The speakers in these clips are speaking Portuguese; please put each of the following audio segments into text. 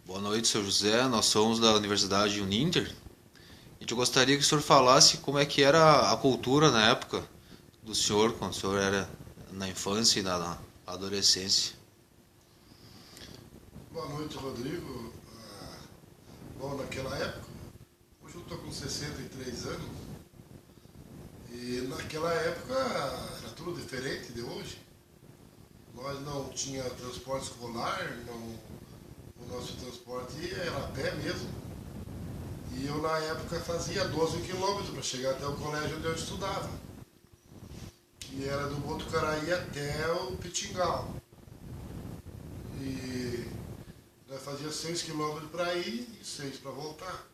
Boa noite, seu José. Nós somos da Universidade Uninter. A gente gostaria que o senhor falasse como é que era a cultura na época do senhor, quando o senhor era na infância e na adolescência. Boa noite, Rodrigo. Bom, naquela época, hoje eu estou com 63 anos, e naquela época era tudo diferente de hoje. Nós não tinha transporte escolar, não, o nosso transporte era a pé mesmo. E eu na época fazia 12 quilômetros para chegar até o colégio onde eu estudava, que era do Botucaraí até o Pitingal. E nós fazia 6 quilômetros para ir e 6 para voltar.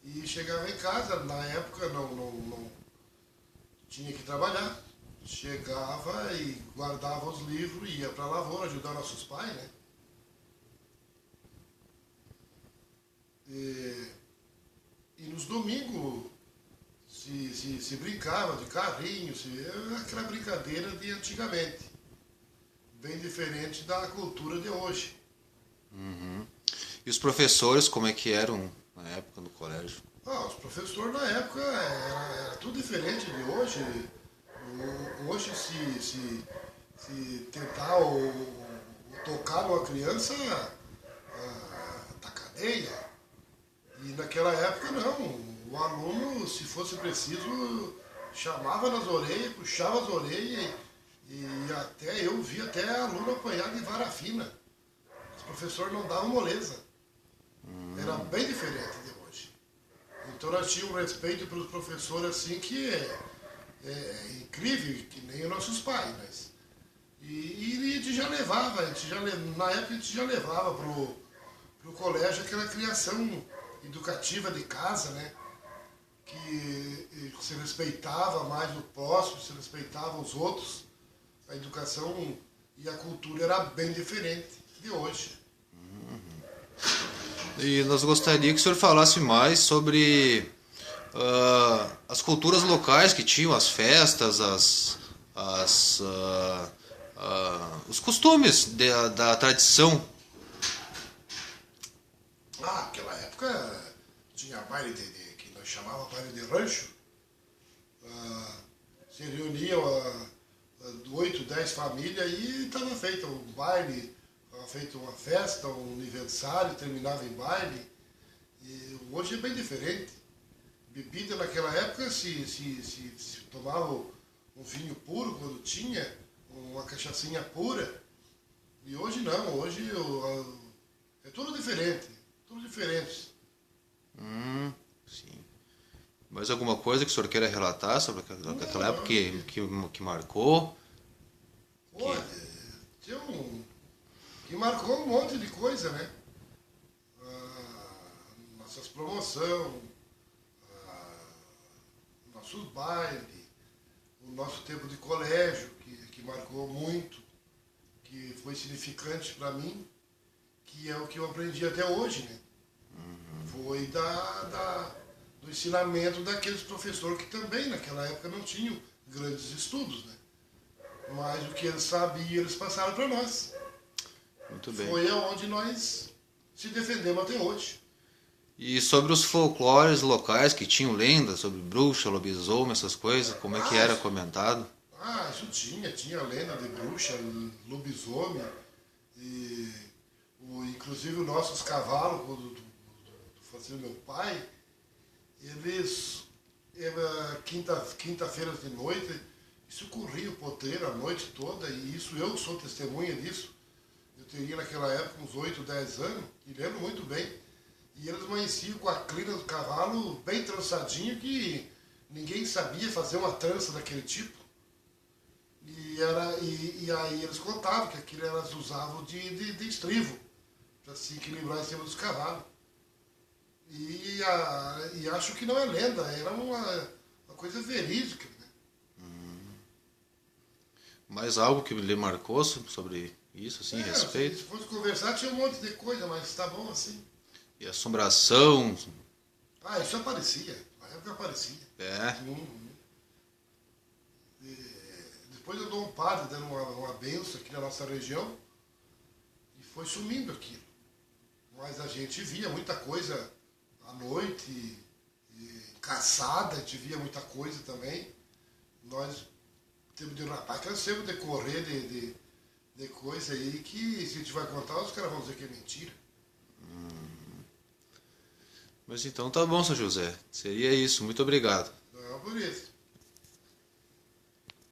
E chegava em casa, na época não tinha que trabalhar. Chegava e guardava os livros e ia para a lavoura ajudar nossos pais, né? E, e nos domingos se brincava de carrinho, aquela brincadeira de antigamente, bem diferente da cultura de hoje. E os professores, como é que eram na época no colégio? Os professores na época era tudo diferente de hoje. Hoje se tentar tocar numa criança, tá cadeia. E naquela época não. O aluno, se fosse preciso, chamava nas orelhas, puxava as orelhas e até eu vi até aluno apanhar de vara fina. Os professores não davam moleza. Era bem diferente de hoje. Então nós tínhamos um respeito pelos professores assim que é incrível, que nem os nossos pais. Mas, e a gente já levava, na época a gente já levava pro colégio aquela criação educativa de casa, né? Que se respeitava mais o próximo, se respeitava os outros. A educação e a cultura era bem diferente de hoje. E nós gostaria que o senhor falasse mais sobre as culturas locais que tinham, as festas, os costumes da tradição. Aquela época tinha baile que nós chamávamos baile de rancho. Se reuniam 8, 10 famílias e estava feito um baile, estava feito uma festa, um aniversário, terminava em baile. E hoje é bem diferente. Bebida naquela época se tomava um vinho puro quando tinha, uma cachaçinha pura. E hoje não, hoje é tudo diferente, tudo diferente. Sim. Mais alguma coisa que o senhor queira relatar sobre aquela época Não, que marcou? pô, Que, tinha que marcou um monte de coisa, né? Nossas promoções, nossos bailes, o nosso tempo de colégio, que marcou muito, que foi significante para mim, que é o que eu aprendi até hoje, né? Foi do ensinamento daqueles professores que também naquela época não tinham grandes estudos, né? Mas o que eles sabiam, eles passaram para nós. muito bem. Foi aonde nós se defendemos até hoje. E sobre os folclores locais que tinham lendas sobre bruxa, lobisomem, essas coisas, como é que Ah, era isso, comentado? isso tinha lenda de bruxa, lobisomem, e inclusive os nossos cavalos, do fazia meu pai, eles, quinta-feira de noite, isso corria o poteiro a noite toda, e isso eu sou testemunha disso. Eu teria naquela época uns 8, 10 anos, e lembro muito bem. E eles amanheciam com a crina do cavalo bem trançadinho, que ninguém sabia fazer uma trança daquele tipo. E aí eles contavam que aquilo elas usavam de estrivo, para se equilibrar em cima dos cavalos. E acho que não é lenda, era uma coisa verídica. Né? Mais algo que lhe marcou sobre isso, assim, Se respeito? fosse conversar tinha um monte de coisa, mas tá bom assim. E assombração, Isso aparecia, na época aparecia. é, Hum, Depois eu dou um padre dando uma benção aqui na nossa região e foi sumindo aquilo. Mas a gente via muita coisa à noite, e caçada, a gente via muita coisa também. Nós temos de rapaz, cansamos de correr de coisa aí que se a gente vai contar, os caras vão dizer que é mentira. Mas então tá bom, São José. Seria isso. Muito obrigado. Não, por isso.